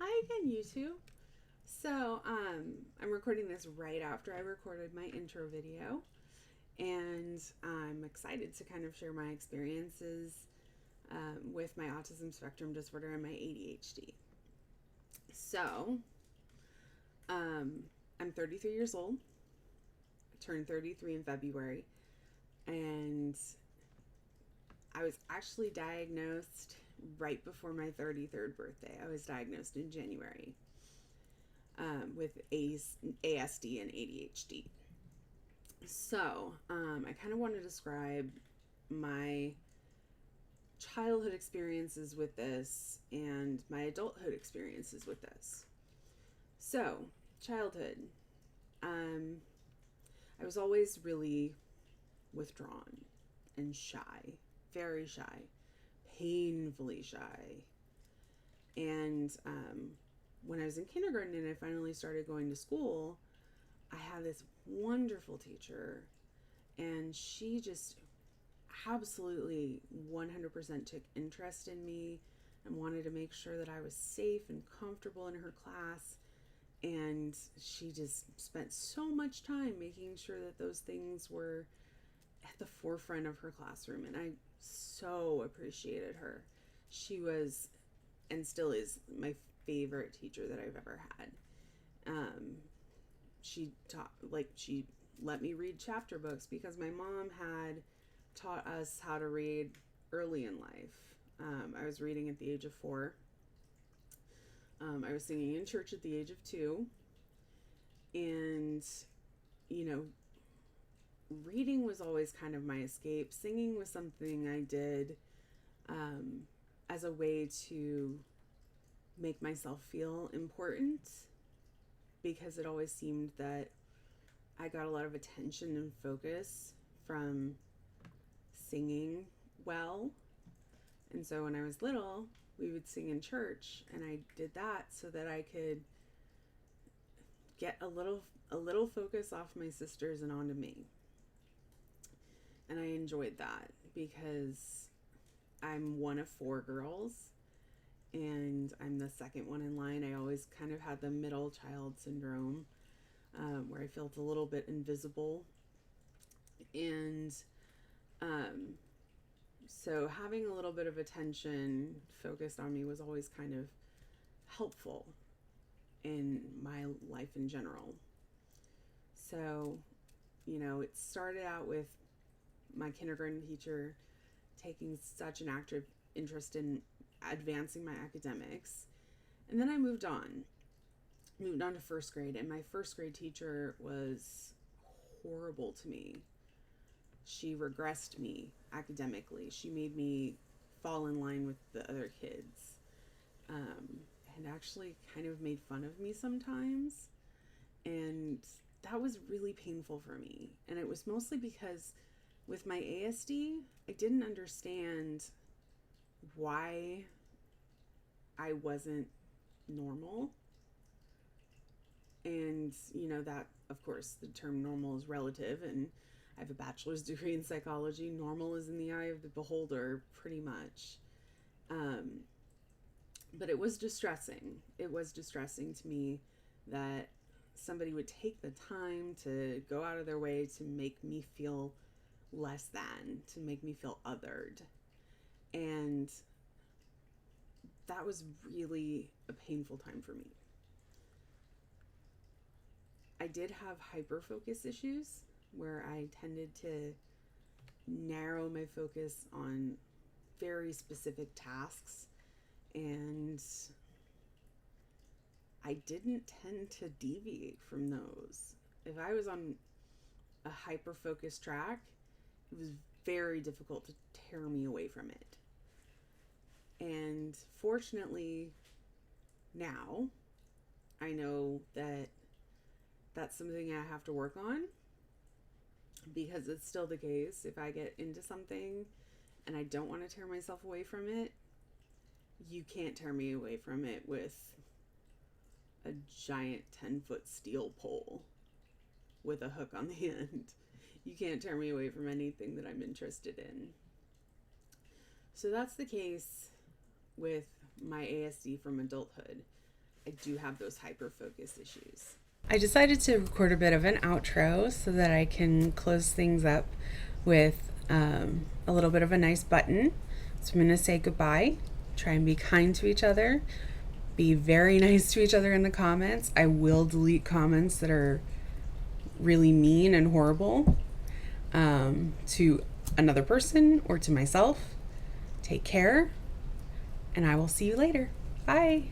Hi again, you two. So, I'm recording this right after I recorded my intro video, and I'm excited to kind of share my experiences with my autism spectrum disorder and my ADHD. So, I'm 33 years old. I turned 33 in February, and I was actually diagnosed right before my 33rd birthday. I was diagnosed in January with ASD and ADHD. So, I kind of want to describe my childhood experiences with this and my adulthood experiences with this. So, childhood. I was always really withdrawn and shy, very shy, painfully shy. And when I was in kindergarten and I finally started going to school, I had this wonderful teacher, and she just absolutely 100% took interest in me and wanted to make sure that I was safe and comfortable in her class. And she just spent so much time making sure that those things were at the forefront of her classroom. And I so appreciated her. She was and still is my favorite teacher that I've ever had. She let me read chapter books because my mom had taught us how to read early in life. I was reading at the age of 4. I was singing in church at the age of 2. And, reading was always kind of my escape. Singing was something I did as a way to make myself feel important, because it always seemed that I got a lot of attention and focus from singing well. And so when I was little, we would sing in church, and I did that so that I could get a little focus off my sisters and onto me. And I enjoyed that because I'm one of 4 girls, and I'm the second one in line. I always kind of had the middle child syndrome, where I felt a little bit invisible. And so having a little bit of attention focused on me was always kind of helpful in my life in general. So, it started out with my kindergarten teacher taking such an active interest in advancing my academics. And then I moved on to first grade, and my first grade teacher was horrible to me. She regressed me academically. She made me fall in line with the other kids, and actually kind of made fun of me sometimes. And that was really painful for me. And it was mostly because with my ASD, I didn't understand why I wasn't normal. And, that, of course, the term normal is relative, and I have a bachelor's degree in psychology. Normal is in the eye of the beholder, pretty much. But it was distressing. It was distressing to me that somebody would take the time to go out of their way to make me feel less than, to make me feel othered. And that was really a painful time for me. I did have hyperfocus issues where I tended to narrow my focus on very specific tasks, and I didn't tend to deviate from those. If I was on a hyper-focused track, it was very difficult to tear me away from it. And fortunately, now I know that that's something I have to work on, because it's still the case. If I get into something and I don't want to tear myself away from it, you can't tear me away from it with a giant 10-foot steel pole with a hook on the end. You can't tear me away from anything that I'm interested in. So that's the case with my ASD from adulthood. I do have those hyper-focus issues. I decided to record a bit of an outro so that I can close things up with a little bit of a nice button. So I'm going to say goodbye. Try and be kind to each other. Be very nice to each other in the comments. I will delete comments that are really mean and horrible to another person or to myself. Take care, and I will see you later. Bye.